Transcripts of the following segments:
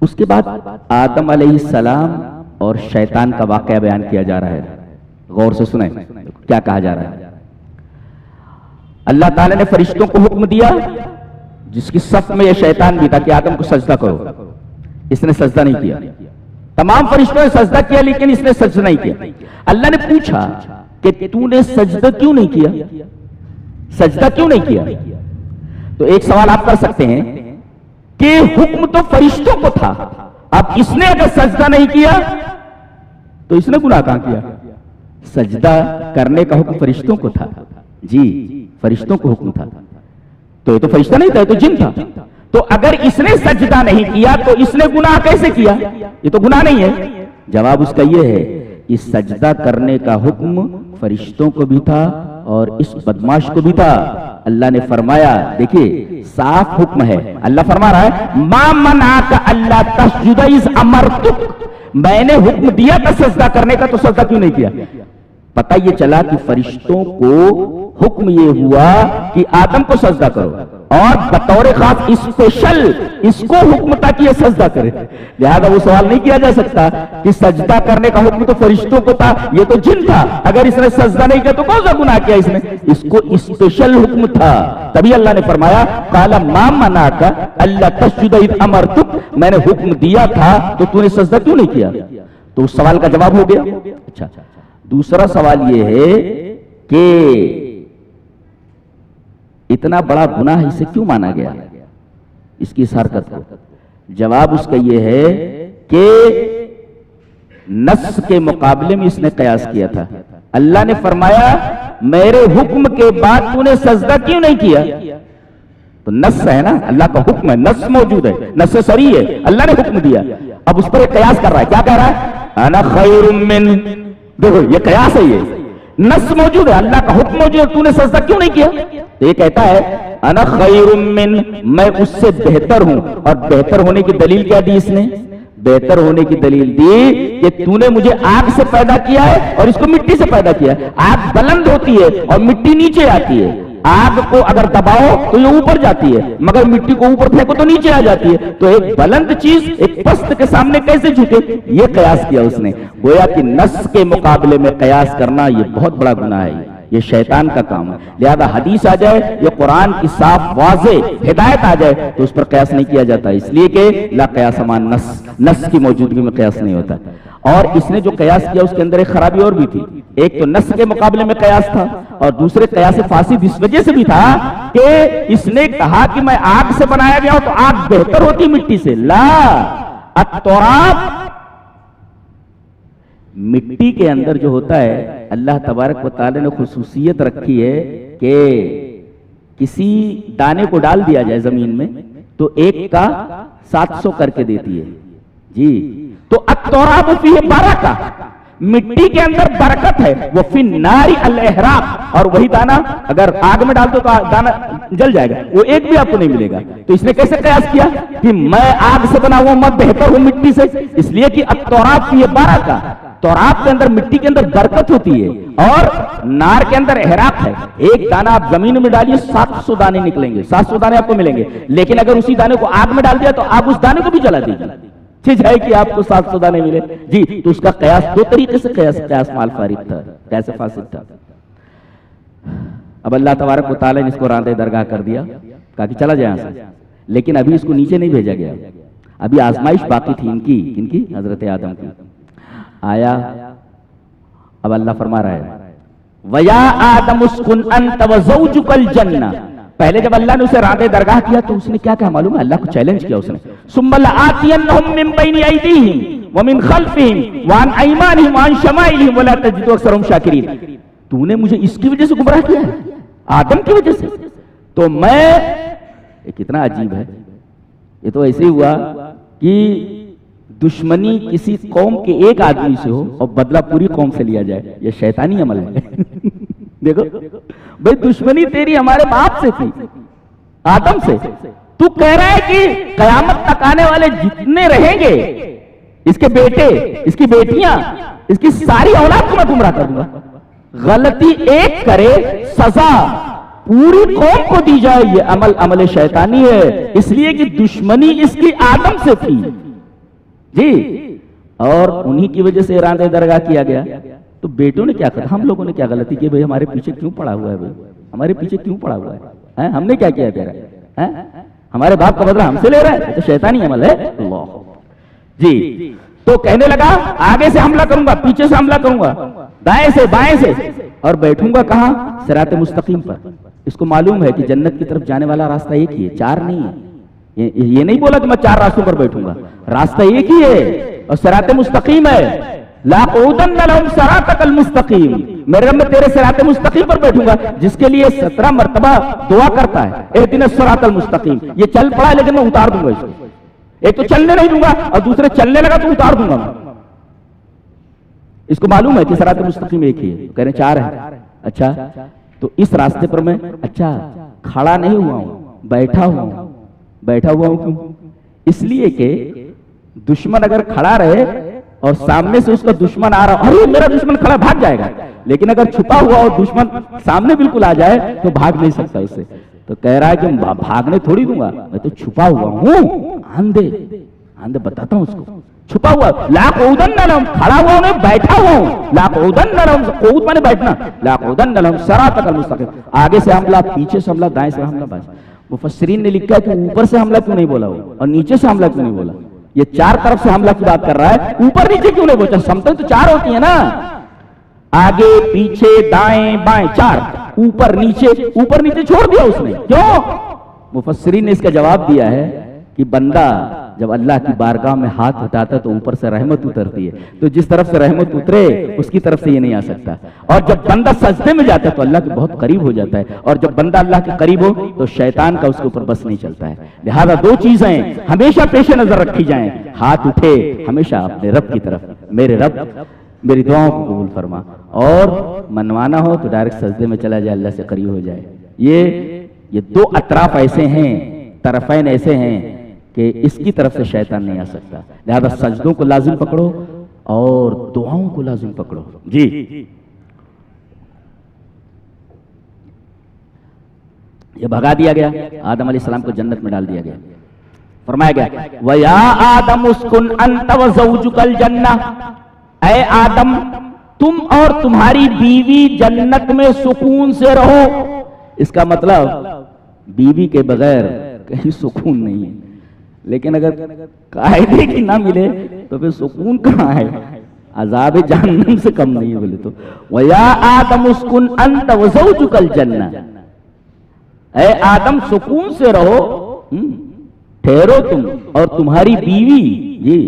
اس کے بعد آدم علیہ السلام اور شیطان کا واقعہ بیان کیا جا رہا ہے. غور سے سنیں کیا کہا جا رہا ہے. اللہ تعالیٰ نے فرشتوں کو حکم دیا، جس کی صف میں یہ شیطان بھی تھا، کہ آدم کو سجدہ کرو. اس نے سجدہ نہیں کیا. تمام فرشتوں نے سجدہ کیا لیکن اس نے سجدہ نہیں کیا. اللہ نے پوچھا کہ تو نے سجدہ کیوں نہیں کیا؟ سجدہ کیوں نہیں کیا؟ تو ایک سوال آپ کر سکتے ہیں کہ حکم تو فرشتوں کو تھا، اب اس نے اگر سجدہ نہیں کیا تو اس نے گناہ کہاں کیا؟ سجدہ کرنے کا حکم فرشتوں کو تھا. جی فرشتوں کو حکم تھا. تو یہ تو فرشتہ نہیں تھا، یہ تو جن تھا. تو اگر اس نے سجدہ نہیں کیا تو اس نے گناہ کیسے کیا؟ یہ تو گناہ نہیں ہے. جواب اس کا یہ ہے کہ سجدہ کرنے کا حکم فرشتوں کو بھی تھا اور اس بدماش کو بھی تھا. اللہ نے فرمایا، دیکھیے صاف حکم ہے. اللہ فرما رہا ہے ما منعک الا تسجد اذ امرتک، میں نے حکم دیا تھا سجدہ کرنے کا تو سجدہ کیوں نہیں کیا؟ پتہ یہ چلا کہ فرشتوں کو حکم یہ ہوا کہ آدم کو سجدہ کرو، اور بطور خاص اسپیشل اس کو حکم تھا کہ یہ سجدہ کرے. لہذا وہ سوال نہیں کیا جا سکتا کہ سجدہ کرنے کا حکم تو فرشتوں کو تھا، یہ تو جن تھا، اگر اس نے سجدہ نہیں کیا تو کون سا گناہ کیا اس نے؟ اس کو اسپیشل حکم تھا. تبھی اللہ نے فرمایا قال ما منعک الا تسجد اذ امرتک، میں نے حکم دیا تھا تو تو نے سجدہ کیوں نہیں کیا؟ تو اس سوال کا جواب ہو گیا. اچھا دوسرا سوال یہ ہے کہ اتنا بڑا گناہ اسے کیوں مانا گیا اس کی اس حرکت کو؟ جواب اس کا یہ ہے کہ نص کے مقابلے میں اس نے قیاس کیا تھا. اللہ نے فرمایا میرے حکم کے بعد تو نے سجدہ کیوں نہیں کیا؟ تو نص ہے نا، اللہ کا حکم ہے، نص موجود ہے، نص صریح ہے، اللہ نے حکم دیا. اب اس پر ایک قیاس کر رہا ہے. کیا کہہ رہا ہے؟ انا خیر من، دیکھو یہ قیاس ہے، یہ نص موجود ہے، اللہ کا حکم موجود ہے، تو نے سجدہ کیوں نہیں کیا؟ تو یہ کہتا ہے انا خیر من، میں اس سے بہتر ہوں. اور بہتر ہونے کی دلیل کیا دی اس نے؟ بہتر ہونے کی دلیل دی کہ تو نے مجھے آگ سے پیدا کیا ہے اور اس کو مٹی سے پیدا کیا ہے. آگ بلند ہوتی ہے اور مٹی نیچے آتی ہے. آگ کو اگر دباؤ تو یہ اوپر جاتی ہے، مگر مٹی کو اوپر پھینکو تو نیچے آ جاتی ہے. تو ایک بلند چیز ایک پست کے سامنے کیسے جھکے؟ یہ قیاس کیا اس نے. گویا کہ نص کے مقابلے میں قیاس کرنا یہ بہت بڑا گناہ ہے، یہ شیطان کا کام ہے. لہذا حدیث آ جائے یا قرآن کی صاف واضح ہدایت آ جائے تو اس پر قیاس نہیں کیا جاتا، اس لیے کہ لا قیاس مان نص، نص کی موجودگی میں قیاس نہیں ہوتا. اور اس نے جو قیاس کیا اس کے اندر ایک خرابی اور بھی تھی. ایک تو نص کے مقابلے میں قیاس تھا، اور دوسرے قیاس فاسد اس وجہ سے بھی تھا کہ اس نے کہا کہ میں آگ سے بنایا گیا ہوں تو آگ بہتر ہوتی مٹی سے. لا، التراب، مٹی کے اندر جو ہوتا ہے اللہ تبارک و تعالی نے خصوصیت رکھی ہے کہ کسی دانے کو ڈال دیا جائے زمین میں تو ایک کا 700 کر کے دیتی ہے. جی تو التراب فیہ برکہ، مٹی کے اندر برکت ہے. وہ فی النار الاحراق، اور وہی دانا اگر آگ میں ڈال دو تو دانا جل جائے گا، وہ ایک بھی آپ کو نہیں ملے گا. تو اس نے کیسے قیاس کیا کہ میں آگ سے بنا ہوا میں بہتر ہوں مٹی سے؟ اس لیے کہ التراب فیہ برکہ، تراب کے اندر مٹی کے اندر برکت ہوتی ہے اور نار کے اندر احراق ہے. ایک دانا آپ زمین میں ڈالیے 700 دانے نکلیں گے، 700 دانے آپ کو ملیں گے. لیکن اگر اسی دانے کو آگ میں ڈال دیا تو آگ اس دانے کو بھی جلا دے گی، جائے کہ آپ کو 700 دانے ملے. جی تو اس کا قیاس دو طریقے سے قیاس مال فارغ تھا، کیسے فاسد تھا. اب اللہ تبارک و تعالیٰ نے اس کو راندے درگاہ کر دیا، کہا کہ چلا جائے یہاں سے. لیکن ابھی اس کو نیچے نہیں بھیجا گیا، ابھی آزمائش باقی تھی ان کی حضرت آدم کی. آیا اب اللہ فرما رہا ہے وَيَا آدَمُ اسْكُنْ أَنْتَ وَزَوْجُكَ الْجَنَّةَ. پہلے جب اللہ نے اسے راندے درگاہ کیا تو اس نے کیا کہا معلوم ہے؟ اللہ کو چیلنج کیا اس نے. ثُمَّ لَآتِيَنَّهُمْ مِنْ بَيْنِ أَيْدِيهِمْ وَمِنْ خَلْفِهِمْ وَعَنْ أَيْمَانِهِمْ وَعَنْ شَمَائِلِهِمْ وَلَا تَجِدُ أَكْثَرَهُمْ شَاكِرِينَ. تو نے مجھے اس کی وجہ سے گمراہ کیا ہے، آدم کی وجہ سے. تو میں کتنا عجیب ہے، یہ تو ایسے ہی ہوا کہ دشمنی کسی قوم کے ایک آدمی سے ہو اور بدلہ پوری قوم سے لیا جائے، یہ شیطانی عمل ہے. دیکھو بھئی دشمنی تیری ہمارے باپ سے تھی، آدم سے. تو کہہ رہا ہے کہ قیامت تک آنے والے جتنے رہیں گے، اس کے بیٹے، اس کی بیٹیاں، اس کی ساری اولاد کو میں گمراہ کر دوں گا. غلطی ایک کرے سزا پوری قوم کو دی جائے، یہ عمل شیطانی ہے. اس لیے کہ دشمنی اس کی آدم سے تھی. جی، اور انہی کی وجہ سے راندے درگاہ کیا گیا. تو بیٹوں نے کیا کہا، ہم لوگوں نے کیا غلطی کی بھائی، ہمارے پیچھے کیوں پڑا ہوا ہے بھائی، ہمارے پیچھے کیوں پڑا ہوا ہے، ہم نے کیا کیا تیرا، ہمارے باپ کا بدلہ ہم سے لے رہا ہے، تو شیطانی عمل ہے. اللہ جی. تو کہنے لگا آگے سے حملہ کروں گا، پیچھے سے حملہ کروں گا، دائیں سے بائیں سے، اور بیٹھوں گا کہاں، صراط مستقیم پر. اس کو معلوم ہے کہ جنت کی طرف جانے والا راستہ ایک ہی ہے، چار نہیں ہے. یہ نہیں بولا کہ میں چار راستوں پر بیٹھوں گا، راستہ ایک ہی ہے اور صراط مستقیم ہے. لاقعودن لهم صراطک المستقیم، میرے رب میں تیرے صراط مستقیم پر بیٹھوں گا، جس کے لیے 17 مرتبہ دعا کرتا ہے اہدنا الصراط المستقیم. یہ چل پڑا لیکن میں اتار دوں گا اس کو، ایک تو چلنے نہیں دوں گا اور دوسرے چلنے لگا تو اتار دوں گا. اس کو معلوم ہے کہ صراط مستقیم ایک ہی ہے، کہہ رہے چار ہے. اچھا تو اس راستے پر میں اچھا کھڑا نہیں ہوا ہوں، بیٹھا ہوا ہوں. بیٹھا ہوا ہوں کیوں؟ اس لیے کہ دشمن اگر کھڑا رہے اور سامنے سے اس کا دشمن آ رہا، ارے میرا دشمن کھڑا بھاگ جائے گا، لیکن اگر چھپا ہوا اور دشمن سامنے بالکل آ جائے تو بھاگ نہیں سکتا اس سے. تو کہہ رہا ہے کہ بھاگنے تھوڑی دوں گا، میں تو چھپا ہوا ہوں. آندے بتاتا ہوں اس کو، چھپا ہوا. لاقعودن لهم، کھڑا ہوا ہوں بیٹھا ہوا ہوں. لاقعودن لهم، قعود مانے بیٹھنا، لاقعودن لهم صراطک المستقیم. آگے سے حملہ، پیچھے سے حملہ، دائیں سے حملہ. بس مفسرین نے لکھا ہے کہ اوپر سے حملہ کیوں نہیں بولا ہو اور نیچے سے حملہ کیوں نہیں بولا. یہ چار طرف سے حملہ کی بات کر رہا ہے، اوپر نیچے کیوں نہیں بولا. سمتیں تو چار ہوتی ہیں نا، آگے پیچھے دائیں بائیں چار، اوپر نیچے چھوڑ دیا اس نے. کیوں؟ مفسرین نے اس کا جواب دیا ہے کہ بندہ جب اللہ کی بارگاہ میں ہاتھ اٹھاتا ہے تو اوپر سے رحمت اترتی ہے، تو جس طرف سے رحمت اترے اس کی طرف سے یہ نہیں آ سکتا. اور جب بندہ سجدے میں جاتا ہے تو اللہ کے بہت قریب ہو جاتا ہے، اور جب بندہ اللہ کے قریب ہو تو شیطان کا اس کے اوپر بس نہیں چلتا ہے. لہذا دو چیزیں ہمیشہ پیش نظر رکھی جائیں، ہاتھ اٹھے ہمیشہ اپنے رب کی طرف، میرے رب میری دعاؤں کو قبول فرما، اور منوانا ہو تو ڈائریکٹ سجدے میں چلا جائے، اللہ سے قریب ہو جائے. یہ دو اطراف ایسے ہیں، طرفین ایسے ہیں کہ اس کی طرف سے شیطان نہیں آ سکتا. لہذا سجدوں کو لازم پکڑو اور دعاؤں کو لازم پکڑو. جی یہ بھگا دیا گیا، آدم علیہ السلام کو جنت میں ڈال دیا گیا. فرمایا گیا وَيَا آدَمُ اسْكُنْ أَنْتَ وَزَوْجُكَ الْجَنَّةَ، اے آدم تم اور تمہاری بیوی جنت میں سکون سے رہو. اس کا مطلب بیوی کے بغیر کہیں سکون نہیں ہے، لیکن اگر قاعدے کی نہ ملے تو پھر سکون کہاں ہے، عذاب جہنم سے کم نہیں ہے. بولے تو وَيَا آدَمُ اسْكُنْ أَنْتَ وَزَوْجُكَ الْجَنَّةَ، اے آدم سکون سے رہو، ٹھہرو تم اور تمہاری بیوی. جی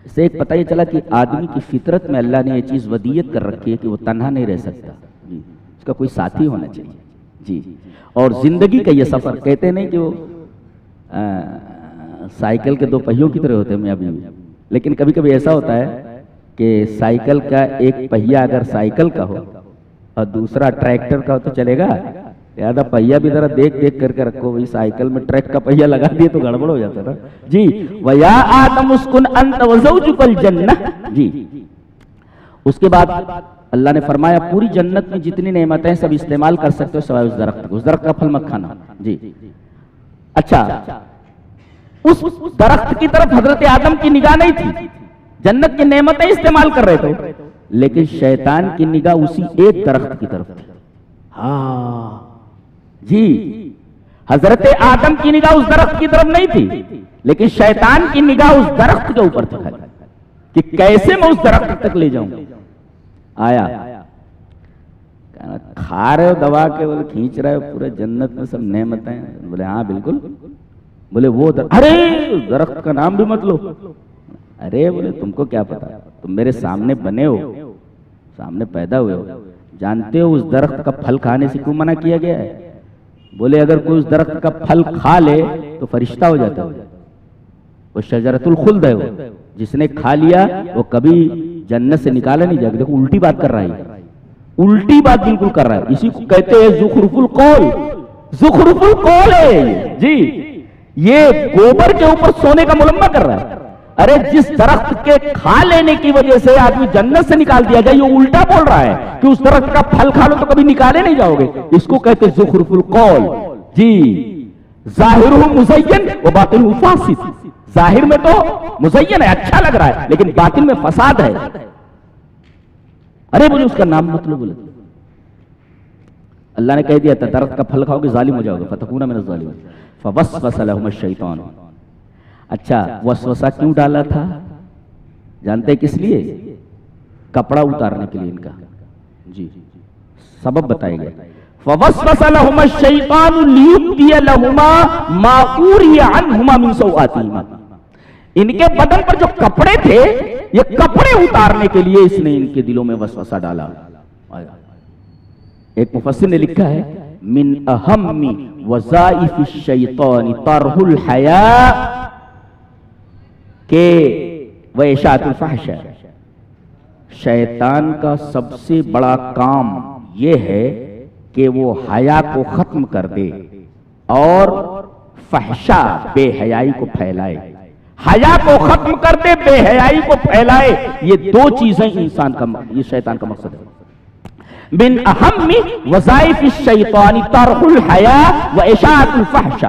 اس سے ایک پتہ یہ چلا کہ آدمی کی فطرت میں اللہ نے یہ چیز ودیت کر رکھی ہے کہ وہ تنہا نہیں رہ سکتا. جی اس کا کوئی ساتھی ہونا چاہیے. جی اور زندگی کا یہ سفر، کہتے نہیں کہ وہ سائیکل کے دو پہیوں کی طرح ہوتے ہیں میاں بیوی، لیکن کبھی کبھی ایسا ہوتا ہے کہ سائیکل کا ایک پہیا اگر سائیکل کا ہو اور دوسرا ٹریکٹر کا ہو تو چلے گا. لہٰذا پہیا بھی ذرا دیکھ کر کے رکھو، بھائی سائیکل میں ٹریک کا پہیا لگا دیے تو گڑبڑ ہو جاتا ہے نا. جی وَيَا آدَمُ اسْكُنْ أَنْتَ وَزَوْجُكَ الْجَنَّةَ. جی اس کے بعد اللہ نے فرمایا پوری جنت میں جتنی نعمتیں سب استعمال کر سکتے ہو سوائے اس درخت کو، اس درخت کا پھل مت کھانا. جی اچھا اس درخت کی طرف حضرت آدم کی نگاہ نہیں تھی، جنت کی نعمتیں استعمال کر رہے تھے، لیکن شیطان کی نگاہ اسی ایک درخت کی طرف تھی. ہاں جی حضرت آدم کی نگاہ اس درخت کی طرف نہیں تھی، لیکن شیطان کی نگاہ اس درخت کے اوپر تھی کہ کیسے میں اس درخت تک لے جاؤں. آیا کھا رہے ہو دبا کے، بولے کھینچ رہے ہو پورے جنت میں سب نعمتیں. بولے ہاں بالکل. بولے وہ ارے درخت کا نام بھی مت لو. ارے بولے تم کو کیا پتا، تم میرے سامنے بنے ہو، سامنے پیدا ہوئے ہو، جانتے ہو اس درخت کا پھل کھانے سے کیوں منع کیا گیا ہے. بولے اگر کوئی اس درخت کا پھل کھا لے تو فرشتہ ہو جاتا ہے. وہ شجرۃ الخلد ہے، وہ جس نے کھا لیا وہ کبھی جنت سے نکالا نہیں جائے گا. دیکھو الٹی بات کر رہا ہے، الٹی بات بالکل کر رہا ہے. اسی کو کہتے ہیں زخرف القول. زخرف القول ہے جی، یہ گوبر کے اوپر سونے کا ملمہ کر رہا ہے. ارے جس درخت کے کھا لینے کی وجہ سے آدمی جنت سے نکال دیا جائے، یہ الٹا بول رہا ہے کہ اس درخت کا پھل کھا لو تو کبھی نکالے نہیں جاؤ گے. اس کو کہتے ہیں زخرف القول. جی ظاہرہ مزین و باطنہ فاسد، ظاہر میں تو مزین ہے، اچھا لگ رہا ہے، لیکن باطن میں فساد ہے. ارے مجھے اس کا نام مت لو. بولے اللہ نے کہہ دیا تھا درخت کا پھل کھاؤ گے ظالم ہو جاؤ گے، فتکون من الظالمین. فوسوس لہم الشیطان. اچھا وسوسہ کیوں ڈالا تھا جانتے کس لیے؟ کپڑا اتارنے کے لیے ان کا. جی سبب بتائے گئے. فوسوس لہم الشیطان لیبدی لہما ما اوری عنہما من سوآتہما. ان کے بدن پر جو کپڑے تھے یہ کپڑے اتارنے کے لیے اس نے ان کے دلوں میں وسوسہ ڈالا. ایک مفسر نے لکھا ہے من اہم وظائف الشیطان طرح الحیاء کہ واشاعۃ الفحش. شیطان کا سب سے بڑا کام یہ ہے کہ وہ حیا کو ختم کر دے اور فحشا بے حیائی کو پھیلائے. حیا کو ختم کر دے، بے حیائی کو پھیلائے. یہ دو چیزیں انسان کا، یہ شیطان کا مقصد ہے. من اہم وظائف الشیطان طرح الحیاء واشاعۃ الفحش.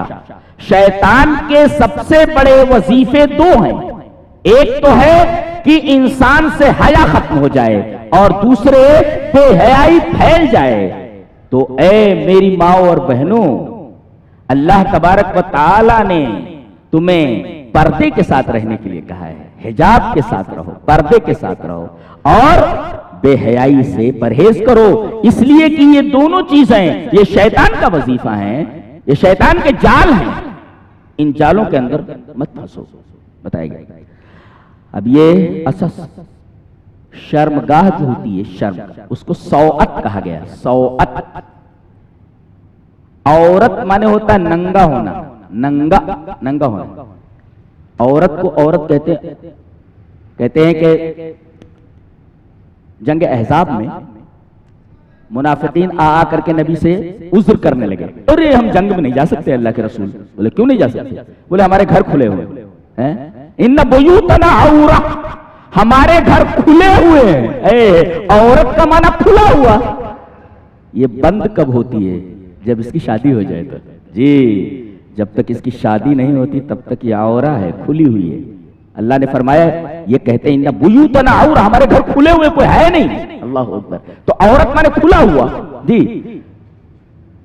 شیطان کے سب سے بڑے وظیفے دو ہیں. ایک تو ہے کہ انسان سے حیا ختم ہو جائے اور دوسرے بے حیائی پھیل جائے. تو اے میری ماں اور بہنوں، اللہ تبارک و تعالی نے تمہیں پردے کے ساتھ رہنے کے لیے کہا ہے. حجاب کے ساتھ رہو، پردے کے ساتھ رہو اور بے حیائی سے پرہیز کرو. اس لیے کہ یہ دونوں چیزیں یہ شیطان کا وظیفہ ہیں، یہ شیطان کے جال ہیں. ان جالوں کے اندر مت پھنسو. بتائے گا اب یہ اساس شرمگاہ جو ہوتی ہے، شرم، اس کو سوعت کہا گیا. سوعت عورت مانے ہوتا ہے ننگا ہونا، ننگا ہونا. عورت کو عورت کہتے ہیں کہ جنگ احزاب میں منافقین آ کر کے نبی سے عذر کرنے لگے. ارے ہم جنگ میں نہیں جا سکتے اللہ کے رسول. بولے کیوں نہیں جا سکتے؟ بولے ہمارے گھر کھلے ہوئے ہیں. ان بیوتنا عورہ، ہمارے گھر کھلے ہوئے ہیں. عورت کا معنی کھلا ہوا. یہ بند کب ہوتی ہے؟ جب اس کی شادی ہو جائے تو. جی جب تک اس کی شادی نہیں ہوتی تب تک یہ عورہ ہے، کھلی ہوئی ہے. اللہ نے فرمایا یہ کہتے ہیں ان بیوتنا عورہ، ہمارے گھر کھلے ہوئے کوئی ہے نہیں. اللہ اکبر. تو عورت مانے کھلا ہوا. جی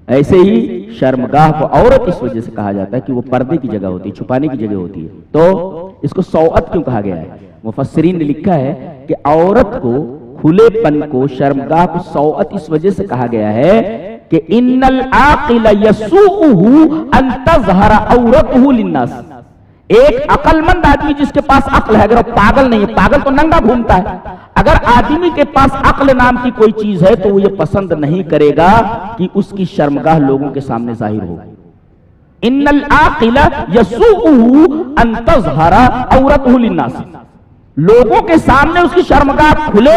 ایسے ہی شرمگاہ کو عورت اس وجہ سے کہا جاتا ہے کہ وہ پردے کی جگہ ہوتی ہے، چھپانے کی جگہ ہوتی ہے. تو اس کو سوعت کیوں کہا گیا ہے؟ مفسرین نے لکھا ہے کہ عورت کو، کھلے پن کو، شرمگاہ کو سوعت اس وجہ سے کہا گیا ہے کہ ان العاقل یسوءہ ان تظہر عورتہ للناس. ایک عقل مند آدمی جس کے پاس عقل ہے، اگر وہ پاگل نہیں ہے، پاگل تو ننگا گھومتا ہے. اگر آدمی کے پاس عقل نام کی کوئی چیز ہے تو وہ یہ پسند نہیں کرے گا کہ اس کی شرمگاہ لوگوں کے سامنے ظاہر ہو. ان العاقل یسوءہ ان تظہر عورتہ للناس. لوگوں کے سامنے اس کی شرمگاہ کھلے.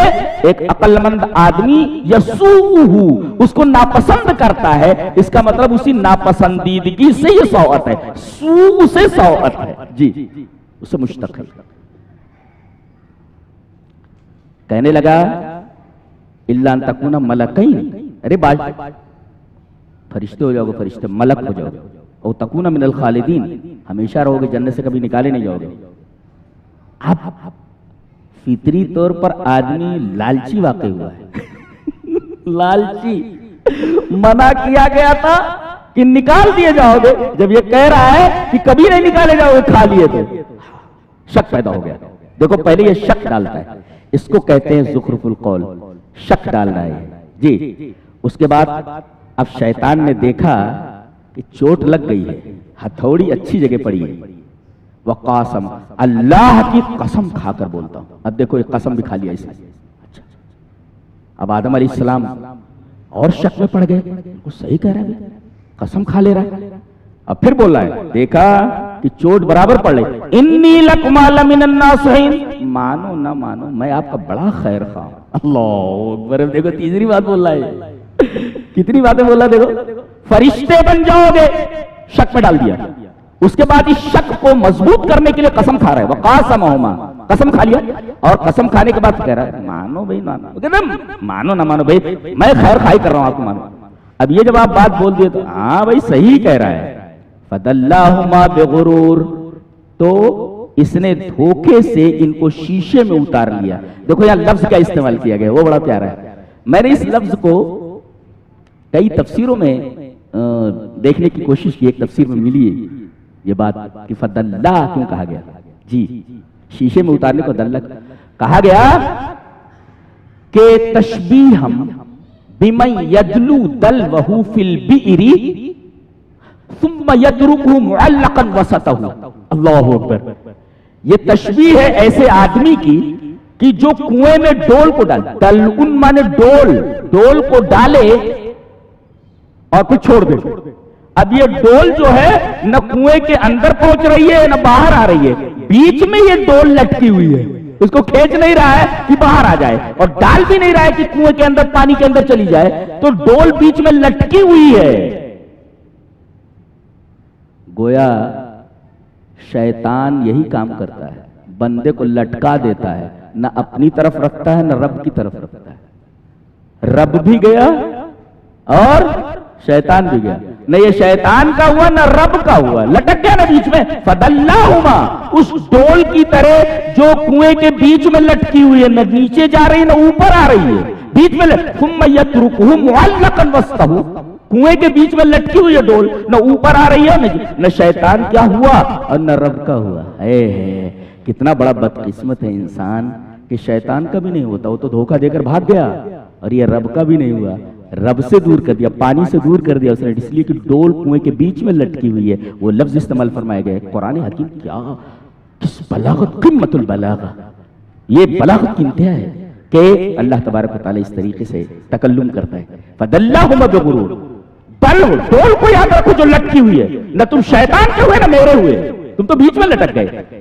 ایک عقل مند آدمی یسوءہ، اس کو ناپسند کرتا ہے. اس کا مطلب اسی ناپسندیدگی سے یہ سوعت ہے. سوء سے سوعت ہے. جی اسے مشتق ہے. کہنے لگا الا ان تکون ملکین. ارے باج فرشتے ہو جاؤ گے، فرشتے ملک ہو جاؤ گے. او تکون من الخالدین، ہمیشہ رہو گے، جنت سے کبھی نکالے نہیں جاؤ گے. اب فطری طور پر آدمی لالچی واقع ہوا ہے. لالچی منع کیا گیا تھا کہ نکال دیے جاؤ گے. جب یہ کہہ رہا ہے کہ کبھی نہیں نکالے جاؤ گے، کھا لیے تو شک پیدا ہو گیا. دیکھو پہلے یہ شک ڈالتا ہے، اس کو کہتے ہیں زخرف القول، شک ڈالنا ہے. جی اس کے بعد اب شیطان نے دیکھا کہ چوٹ لگ گئی ہے، ہتھوڑی اچھی جگہ پڑی ہے. وقاسم، اللہ کی قسم کھا کر بولتا ہوں. اب دیکھو ایک قسم بھی کھا لیا اس نے. اب آدم علیہ السلام اور شک میں پڑ گئے، وہ صحیح کہہ رہا ہے، قسم کھا لے رہا ہے. اب پھر بول رہا ہے، دیکھا کہ چوٹ برابر پڑ رہی. انی لکما لمن الناصحین، مانو نہ مانو میں آپ کا بڑا خیر خواہ. اللہ اکبر. دیکھو تیسری بات بول رہا ہے. کتنی باتیں بول رہا ہے. دیکھو فرشتے بن جاؤ گے، شک میں ڈال دیا. اس کے بعد اس شک کو مضبوط کرنے کے لیے قسم کھا رہا ہے. وقاسمہما، قسم کھا لیا. اور قسم کھانے کے بعد کہہ رہا ہے مانو بھائی مانو. مانو نہ مانو بھائی میں خیر خواہی کر رہا ہوں، آپ کو مانو. اب یہ جب آپ بات بول دیے تو ہاں بھائی صحیح کہہ رہا ہے. فدلاہما بغرور، تو اس نے دھوکے سے ان کو شیشے میں اتار لیا. دیکھو یہاں لفظ کا استعمال کیا گیا وہ بڑا پیارا ہے. میں نے اس لفظ کو کئی تفسیروں میں دیکھنے کی کوشش کی. ایک تفسیر میں ملی یہ بات کہ فدلہ کیوں کہا گیا. جی شیشے میں اتارنے کو دلہ کہا گیا کہ تشبیہم بمن یدلو دلوہ فی البئر ثم یترکہ معلقا وسطہ. اللہ اکبر. یہ تشبیہ ہے ایسے آدمی کی کہ جو کنویں میں ڈول کو ڈال, دلعن مانے ڈول کو ڈالے اور پھر چھوڑ دے. اب یہ ڈول جو ہے نہ کنویں کے اندر پہنچ رہی ہے نہ باہر آ رہی ہے, بیچ میں یہ ڈول لٹکی ہوئی ہے. اس کو کھینچ نہیں رہا ہے کہ باہر آ جائے اور ڈال بھی نہیں رہا ہے کہ کنویں کے اندر پانی کے اندر چلی جائے, تو ڈول بیچ میں لٹکی ہوئی ہے. گویا شیطان یہی کام کرتا ہے, بندے کو لٹکا دیتا ہے, نہ اپنی طرف رکھتا ہے نہ رب کی طرف رکھتا ہے. رب بھی گیا اور شیطان بھی گیا. نہ یہ شیطان کا ہوا نہ رب کا ہوا, لٹک گیا نا بیچ میں. فدلہما, اس ڈول کی طرح جو کنویں کے بیچ میں لٹکی ہوئی ہے, نہ نیچے جا رہی نہ اوپر آ رہی ہے, بیچ میں ثم یترکہ معلقا وسطہ, کنویں کے بیچ میں لٹکی ہوئی ہے ڈول, نہ اوپر آ رہی ہے نہ شیطان کیا ہوا اور نہ رب کا ہوا. اے کتنا بڑا بدقسمت ہے انسان کہ شیطان کا بھی نہیں ہوتا, وہ تو دھوکہ دے کر بھاگ گیا, اور یہ رب کا بھی نہیں ہوا, رب سے دور کر دیا, پانی سے دور کر دیا اس نے, اس لیے کہ ڈول کنویں کے بیچ میں لٹکی ہوئی ہے. وہ لفظ استعمال فرمایا گیا ہے. قرآن حکیم کیا کس بلاغت, قمت البلاغہ, یہ بلاغت کی انتہا ہے کہ اللہ تبارک و تعالیٰ اس طریقے سے تکلم کرتا ہے. فدلہما بغرور, ڈول کو یاد رکھو جو لٹکی ہوئی ہے, نہ تم شیطان کے ہوئے نہ میرے ہوئے, تم تو بیچ میں لٹک گئے.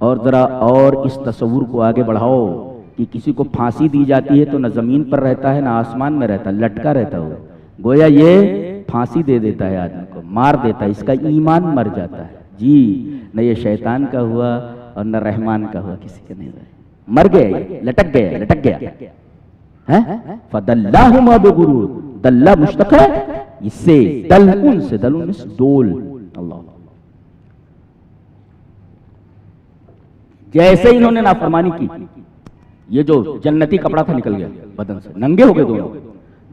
اور ذرا اور اس تصور کو آگے بڑھاؤ کہ کسی کو پھانسی دی جاتی ہے تو نہ زمین پر رہتا ہے نہ آسمان میں رہتا, لٹکا رہتا ہو. گویا یہ پھانسی دے دیتا ہے آدمی کو, مار دیتا ہے, اس کا ایمان مر جاتا ہے. جی نہ یہ شیطان کا ہوا اور نہ رحمان کا ہوا, کسی کا نہیں رہا, مر گئے, لٹک گیا. فدلہما بغرور, دلہ مشتق ہے اس سے, دلعن سے, دلعن سے ڈول. اللہ جیسے انہوں نے نافرمانی کی, یہ جو جنتی کپڑا تھا نکل گیا بدن سے, ننگے ہو گئے دونوں.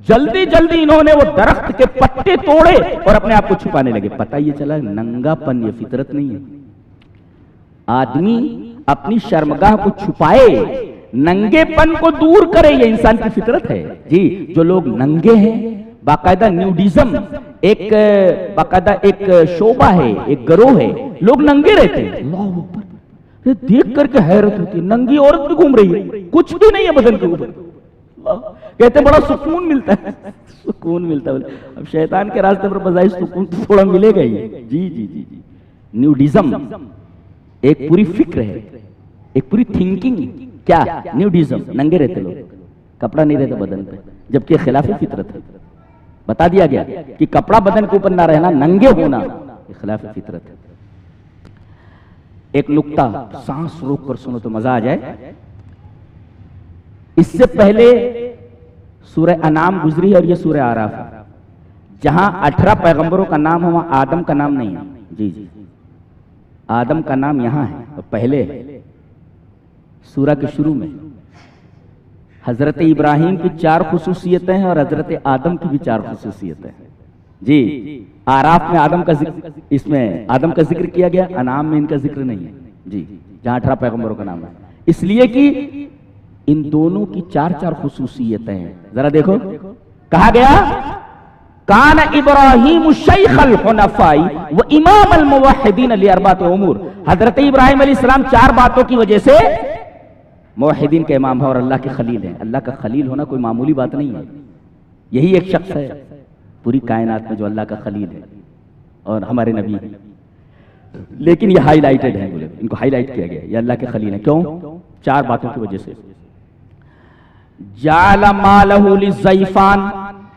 جلدی جلدی انہوں نے وہ درخت کے پتے توڑے اور اپنے آپ کو چھپانے لگے. پتہ یہ چلا ننگا پن یہ فطرت نہیں ہے. آدمی اپنی شرمگاہ کو چھپائے, ننگے پن کو دور کرے, یہ انسان کی فطرت ہے. جی جو لوگ ننگے ہیں, باقاعدہ نیوڈیزم ایک باقاعدہ ایک شعبہ ہے, ایک گروہ ہے, لوگ ننگے رہتے ہیں. اللہ اکبر, دیکھ کر کے حیرت ہوتی ہے, ننگی عورت بھی گھوم رہی ہے, کچھ بھی نہیں ہے بدن کے اوپر. کہتے ہیں بڑا سکون ملتا ہے, سکون ملتا ہے. اب شیطان کے راستے پر بظاہر سکون تھوڑا ملے گا ہی. جی جی جی جی نیوڈیزم ایک پوری فکر ہے, ایک پوری تھنکنگ. کیا نیوڈیزم, ننگے رہتے لوگ, کپڑا نہیں رہتا بدن پہ, جبکہ خلاف فطرت ہے. بتا دیا گیا کہ کپڑا بدن کے اوپر نہ رہنا, ننگے ہونا خلاف فطرت ہے. ایک نکتہ سانس روک کر سنو تو مزہ آ جائے. اس سے پہلے سورہ انعام گزری ہے اور یہ سورہ اعراف ہے. جہاں 18 پیغمبروں کا نام ہے وہاں آدم کا نام نہیں ہے. جی جی آدم کا نام یہاں ہے, پہلے سورہ کے شروع میں. حضرت ابراہیم کی 4 خصوصیتیں ہیں اور حضرت آدم کی بھی 4 خصوصیتیں ہیں. جی اعراف میں آدم کا ذکر, اس میں آدم کا ذکر کیا گیا, انعام میں ان کا ذکر نہیں ہے. جی جہاں 18 پیغمبروں کا نام ہے, اس لیے کہ ان دونوں کی 4 خصوصیتیں ہیں. ذرا دیکھو, کہا گیا کان ابراہیم شیخ الحنفاء و امام الموحدین لاربعۃ امور. حضرت ابراہیم علیہ السلام 4 باتوں کی وجہ سے موحدین کے امام ہے اور اللہ کے خلیل ہیں. اللہ کا خلیل ہونا کوئی معمولی بات نہیں ہے. یہی ایک شخص ہے پوری کائنات میں جو اللہ کا خلیل ہے اور ہمارے نبی ہیں. لیکن یہ ہائی لائٹڈ ہے, ان کو ہائی لائٹ کیا گیا, یہ اللہ کے خلیل ہیں. کیوں؟ 4 باتوں کی وجہ سے. جعل مالہ للضیفان,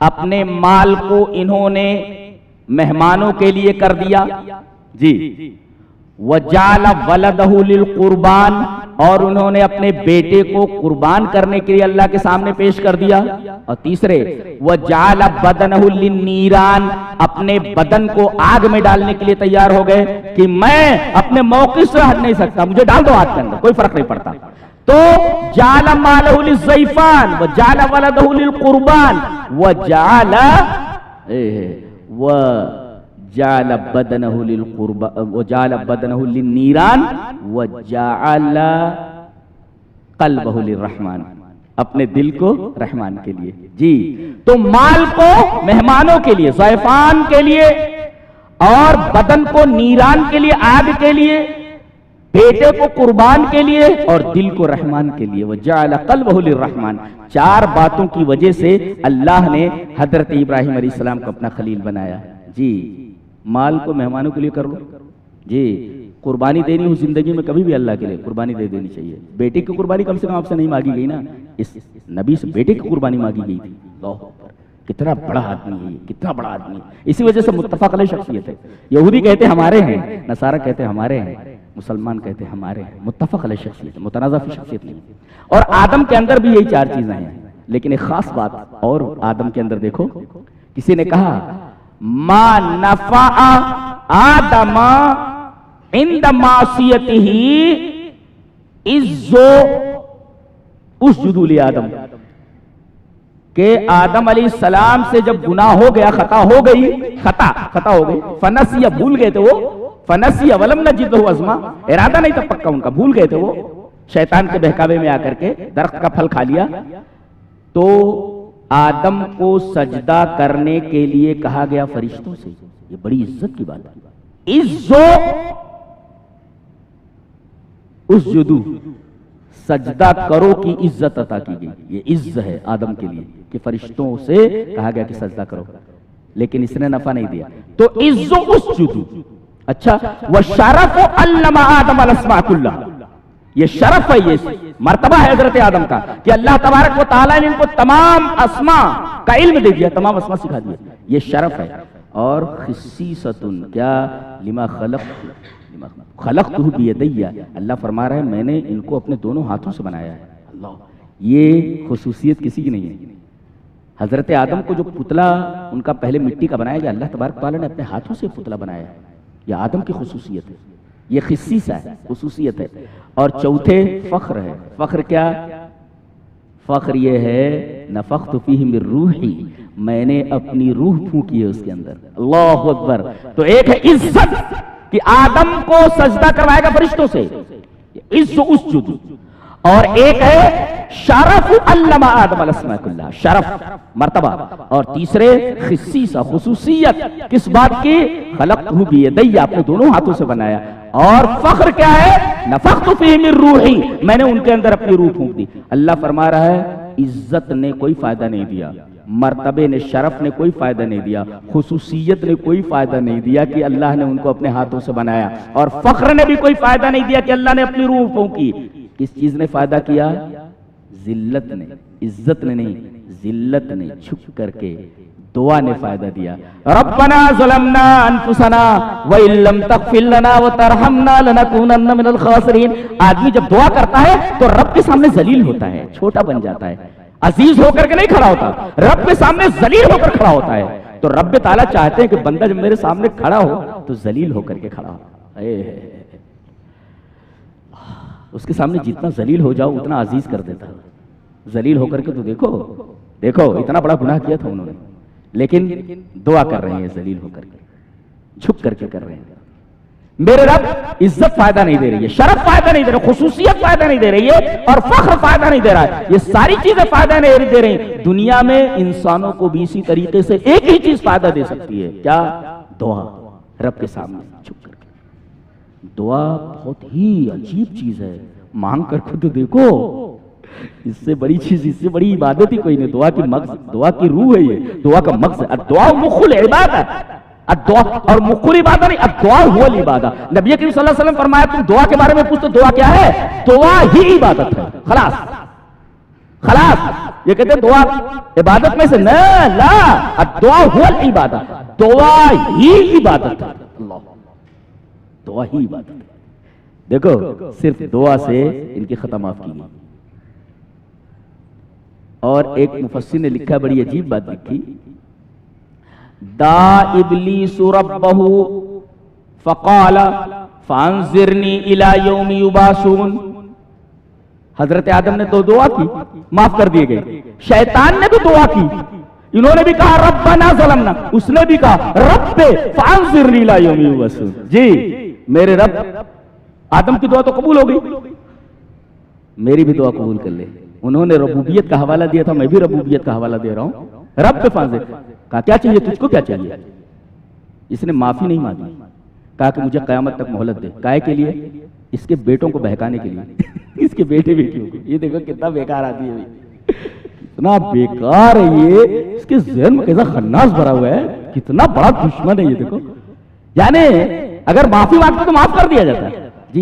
اپنے مال کو انہوں نے مہمانوں کے لیے کر دیا. جی وجعل ولدہ للقربان, اور انہوں نے اپنے بیٹے کو قربان کرنے کے لیے اللہ کے سامنے پیش کر دیا. اور تیسرے وَجَعَلَ بَدَنَهُ لِلنِّيرَانِ اپنے بدن کو آگ میں ڈالنے کے لیے تیار ہو گئے کہ میں اپنے موقف سے ہٹ نہیں سکتا, مجھے ڈال دو آگ کے اندر, کوئی فرق نہیں پڑتا. تو جعل مالہ للضیفان وجعل ولدہ للقربان وجعل بدنہ للقربان وجعل بدنہ للنیران وجعل قلبہ للرحمن اپنے دل کو رحمان کے لیے. جی تو مال کو مہمانوں کے لیے, ضیفان کے لیے, اور بدن کو نیران کے لیے, آگ کے لیے, بیٹے کو قربان کے لیے, اور دل کو رحمان کے لیے. وجعل قلبہ للرحمن. چار باتوں کی وجہ سے اللہ نے حضرت ابراہیم علیہ السلام کو اپنا خلیل بنایا. جی مال کو مہمانوں کے لیے کر لو. جی قربانی دینی ہو زندگی میں کبھی بھی اللہ کے لیے قربانی دے دینی چاہیے. بیٹے کی قربانی کم سے کم آپ سے نہیں مانگی گئی نا, اس نبی سے بیٹے کی قربانی مانگی گئی تھی. اللہ کتنا بڑا آدمی ہے, کتنا بڑا آدمی ہے. اسی وجہ سے متفق علیہ شخصیت ہے. یہودی کہتے ہمارے ہیں, نصارہ کہتے ہمارے ہیں, مسلمان کہتے ہمارے ہیں. متفق علیہ شخصیت, متنازع فی شخصیت نہیں. اور آدم کے اندر بھی یہی چار چیزیں ہیں. لیکن ایک خاص بات اور آدم کے اندر دیکھو, کسی نے کہا ما نفع آدم عند معصیتہ اسجدوا لآدم, کہ آدم علیہ السلام سے جب گناہ ہو گیا, خطا ہو گئی, خطا ہو گئی, فنسیہ بھول گئے تھے وہ, فنسیہ ولم نجد لہ عزما, ارادہ نہیں تھا پکا ان کا, بھول گئے تھے وہ, شیطان کے بہکاوے میں آ کر کے درخت کا پھل کھا لیا. تو آدم کو سجدہ کرنے کے لیے کہا گیا فرشتوں سے. یہ بڑی عزت کی بات ہے. اسجدو, سجدہ کرو کی عزت عطا کی گئی. یہ عزت ہے آدم کے لیے کہ فرشتوں سے کہا گیا کہ سجدہ کرو, لیکن اس نے نفع نہیں دیا. تو اسجدو. اچھا وشرف علم آدم الاسماء کلھا, یہ شرف ہے, یہ مرتبہ ہے حضرت آدم کا کہ اللہ تبارک و تعالیٰ نے ان کو تمام اسماء کا علم دے دیا, تمام اسماء سکھا دیا. یہ شرف ہے. اور خصیصۃ کیا لما خلقتہ بیدی, اللہ فرما رہا ہے میں نے ان کو اپنے دونوں ہاتھوں سے بنایا ہے. اللہ, یہ خصوصیت کسی کی نہیں ہے. حضرت آدم کو جو پتلا ان کا پہلے مٹی کا بنایا گیا, اللہ تبارک و تعالیٰ نے اپنے ہاتھوں سے پتلا بنایا ہے. یہ آدم کی خصوصیت ہے, یہ خصیصہ ہے, خصوصیت ہے. اور چوتھے فخر ہے. فخر کیا؟ فخر یہ ہے نفخت فیہ من روحی, میں نے اپنی روح پھونکی ہے اس کے اندر. اللہ اکبر. تو ایک ہے عزت کہ آدم کو سجدہ کروائے گا فرشتوں سے, اسجد. اور ایک ہے شرف علم آدم الاسماء کلھا, شرف مرتبہ. اور تیسرے خصیصہ, خصوصیت کس بات کی؟ خلقتہ بیدی, اپنے دونوں ہاتھوں سے بنایا. اور فخر کیا ہے؟ نفخت فیہ من روحی, میں نے ان کے اندر اپنی روح پھونک دی. اللہ فرما رہا ہے عزت نے کوئی فائدہ نہیں دیا, مرتبے نے, شرف نے کوئی فائدہ نہیں دیا, خصوصیت نے کوئی فائدہ نہیں دیا کہ اللہ نے ان کو اپنے ہاتھوں سے بنایا, اور فخر نے بھی کوئی فائدہ نہیں دیا کہ اللہ نے اپنی روح پھونکی. کس چیز نے فائدہ کیا؟ ذلت نے, عزت نے نہیں, ذلت نے, چھپ کر کے دعا نے فائدہ دیا. ربنا ظلمنا انفسنا وان لم تغفر لنا وترحمنا لنكونن من الخاسرین. آدمی جب دعا کرتا ہے تو رب کے سامنے ذلیل ہوتا ہے, چھوٹا بن جاتا ہے, عزیز ہو کر کے نہیں کھڑا ہوتا, رب کے سامنے ذلیل ہو کر کھڑا ہوتا ہے. تو رب تعالیٰ چاہتے ہیں کہ بندہ جب میرے سامنے کھڑا ہو تو ذلیل ہو کر کے کھڑا ہو. اس کے سامنے جتنا ذلیل ہو جاؤ اتنا عزیز کر دیتا ہے. ذلیل ہو کر کے تو دیکھو اتنا بڑا گناہ کیا تھا انہوں نے, لیکن دعا کر رہے ہیں ذلیل ہو کر کے, چھپ کر کے کر رہے ہیں. میرے رب عزت فائدہ نہیں دے رہی ہے, شرف فائدہ نہیں دے رہا, خصوصیت فائدہ نہیں دے رہی ہے, اور فخر فائدہ نہیں دے رہا ہے. یہ ساری چیزیں فائدہ نہیں دے رہی. دنیا میں انسانوں کو بھی اسی طریقے سے ایک ہی چیز فائدہ دے سکتی ہے, کیا؟ دعا. رب کے سامنے چھپ کر کے دعا بہت ہی عجیب چیز ہے. مانگ کر کے تو دیکھو, اس سے بڑی چیز, اس سے بڑی عبادت ہی کوئی نہیں. دعا کی مغز, دعا کی روح ہے یہ, دعا کا مغز ہے. الدعاء مخ العبادت, الدعاء اور مخ العبادت نہیں, الدعاء هو العبادت. نبی کریم صلی اللہ علیہ وسلم فرمایا تم دعا کے بارے میں پوچھتے دعا کیا ہے؟ دعا ہی عبادت ہے. خلاص. یہ کہتے ہیں دعا عبادت میں سے نہ, لا, الدعاء هو العبادت, دعا ہی عبادت ہے. اللہ, دعا ہی عبادت ہے. دیکھو صرف دعا سے ان کی خطا معاف کی گئی. اور ایک مفسر نے لکھا، بڑی عجیب بات لکھی، دا ابلیس ربہ فقال فانظرنی الی یوم یبعثون. حضرت آدم نے تو دعا کی، معاف کر دیے گئے. شیطان نے بھی دعا کی، انہوں نے بھی کہا ربنا ظلمنا، اس نے بھی کہا رب فانظرنی الی یوم یبعثون. جی میرے رب، آدم کی دعا تو قبول ہو گئی، میری بھی دعا قبول کر لے. انہوں نے ربوبیت کا حوالہ دیا تھا، میں بھی ربوبیت کا حوالہ دے رہا ہوں. رب پہ فانظر کہا کیا چاہیے تجھ کو، کیا چاہیے؟ اس نے معافی نہیں مانگی، کہا کہ مجھے قیامت تک مہلت دے. کائے کے لیے؟ اس کے بیٹوں کو بہکانے کے لیے. اس کے بیٹے بیٹیوں کو. یہ دیکھو کتنا بیکار آدمی ہے، کتنا بیکار ہے یہ. اس کے ذہن میں کیسا خناس بھرا ہوا ہے، کتنا بڑا دشمن ہے یہ. دیکھو یعنی اگر معافی مانگتے تو معاف کر دیا جاتا ہے،